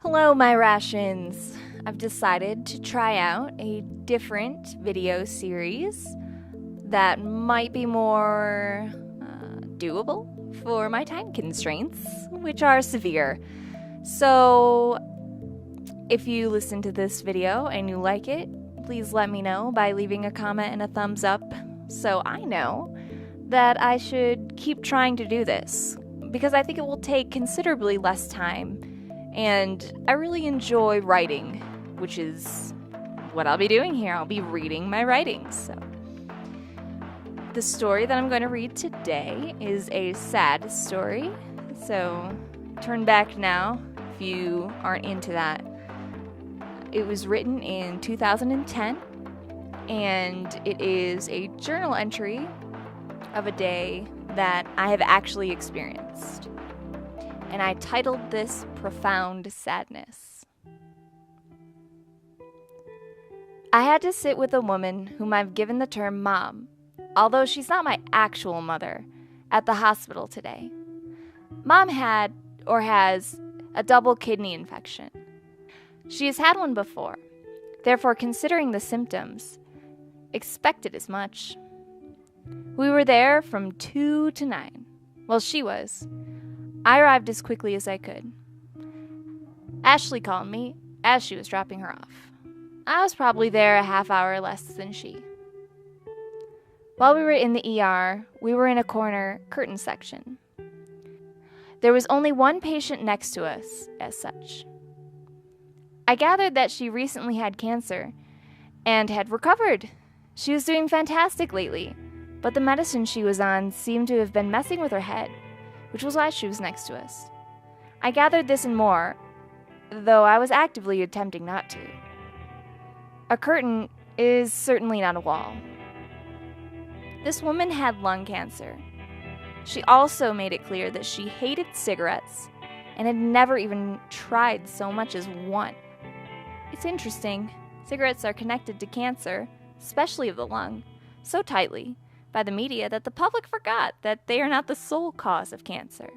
Hello, my rations. I've decided to try out a different video series that might be more doable for my time constraints, which are severe. So, if you listen to this video and you like it, please let me know by leaving a comment and a thumbs up so I know that I should keep trying to do this, because I think it will take considerably less time. And I really enjoy writing, which is what I'll be doing here. I'll be reading my writings. So, the story that I'm going to read today is a sad story. So, turn back now if you aren't into that. It was written in 2010, and it is a journal entry of a day that I have actually experienced. And I titled this Profound Sadness. I had to sit with a woman whom I've given the term mom, although she's not my actual mother, at the hospital today. Mom had, or has, a double kidney infection. She has had one before, therefore considering the symptoms, expected as much. We were there from 2 to 9. Well, she was. I arrived as quickly as I could. Ashley called me as she was dropping her off. I was probably there a half hour less than she. While we were in the ER, we were in a corner curtain section. There was only one patient next to us, as such. I gathered that she recently had cancer and had recovered. She was doing fantastic lately, but the medicine she was on seemed to have been messing with her head, which was why she was next to us. I gathered this and more, though I was actively attempting not to. A curtain is certainly not a wall. This woman had lung cancer. She also made it clear that she hated cigarettes and had never even tried so much as one. It's interesting. Cigarettes are connected to cancer, especially of the lung, so tightly by the media that the public forgot that they are not the sole cause of cancer.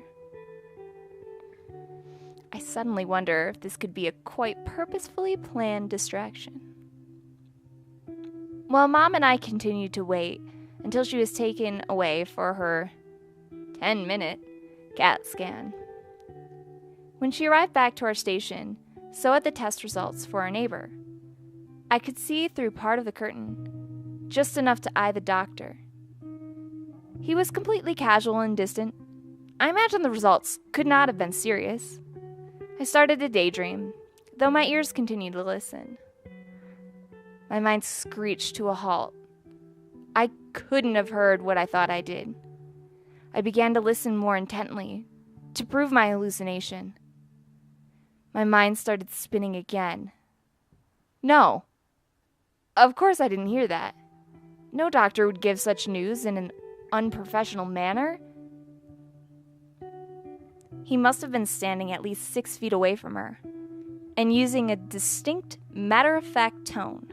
I suddenly wonder if this could be a quite purposefully planned distraction. While Mom and I continued to wait until she was taken away for her 10-minute CAT scan. When she arrived back to our station, so had the test results for our neighbor. I could see through part of the curtain, just enough to eye the doctor. He was completely casual and distant. I imagine the results could not have been serious. I started to daydream, though my ears continued to listen. My mind screeched to a halt. I couldn't have heard what I thought I did. I began to listen more intently, to prove my hallucination. My mind started spinning again. No. Of course I didn't hear that. No doctor would give such news in an unprofessional manner. He must have been standing at least 6 feet away from her, and using a distinct, matter-of-fact tone.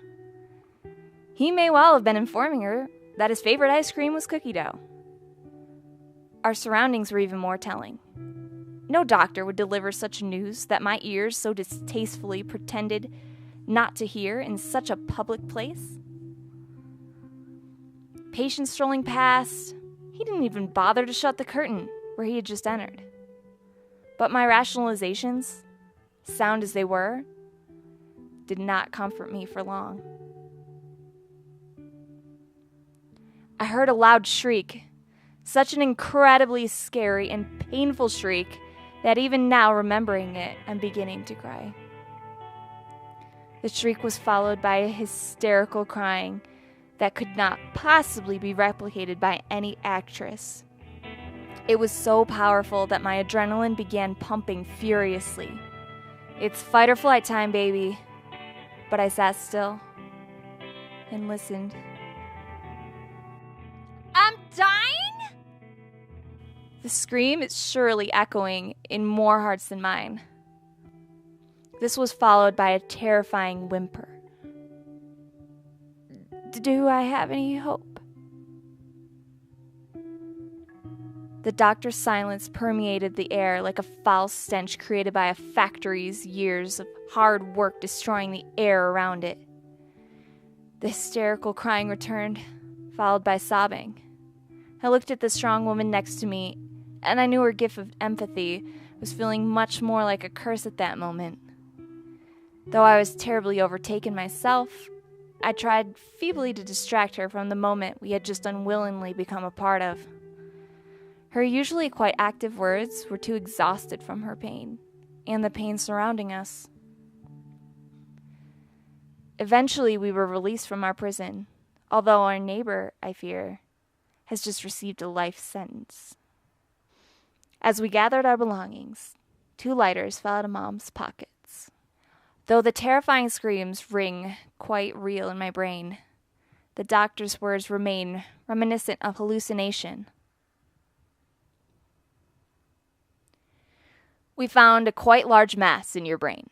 He may well have been informing her that his favorite ice cream was cookie dough. Our surroundings were even more telling. No doctor would deliver such news that my ears so distastefully pretended not to hear in such a public place. Patient strolling past, he didn't even bother to shut the curtain where he had just entered. But my rationalizations, sound as they were, did not comfort me for long. I heard a loud shriek, such an incredibly scary and painful shriek that even now, remembering it, I'm beginning to cry. The shriek was followed by a hysterical crying that could not possibly be replicated by any actress. It was so powerful that my adrenaline began pumping furiously. It's fight or flight time, baby. But I sat still and listened. I'm dying? The scream is surely echoing in more hearts than mine. This was followed by a terrifying whimper. Do I have any hope? The doctor's silence permeated the air like a foul stench created by a factory's years of hard work destroying the air around it. The hysterical crying returned, followed by sobbing. I looked at the strong woman next to me, and I knew her gift of empathy was feeling much more like a curse at that moment. Though I was terribly overtaken myself, I tried feebly to distract her from the moment we had just unwillingly become a part of. Her usually quite active words were too exhausted from her pain, and the pain surrounding us. Eventually, we were released from our prison, although our neighbor, I fear, has just received a life sentence. As we gathered our belongings, 2 lighters fell out of Mom's pockets. Though the terrifying screams ring quite real in my brain, the doctor's words remain reminiscent of hallucination. We found a quite large mass in your brain.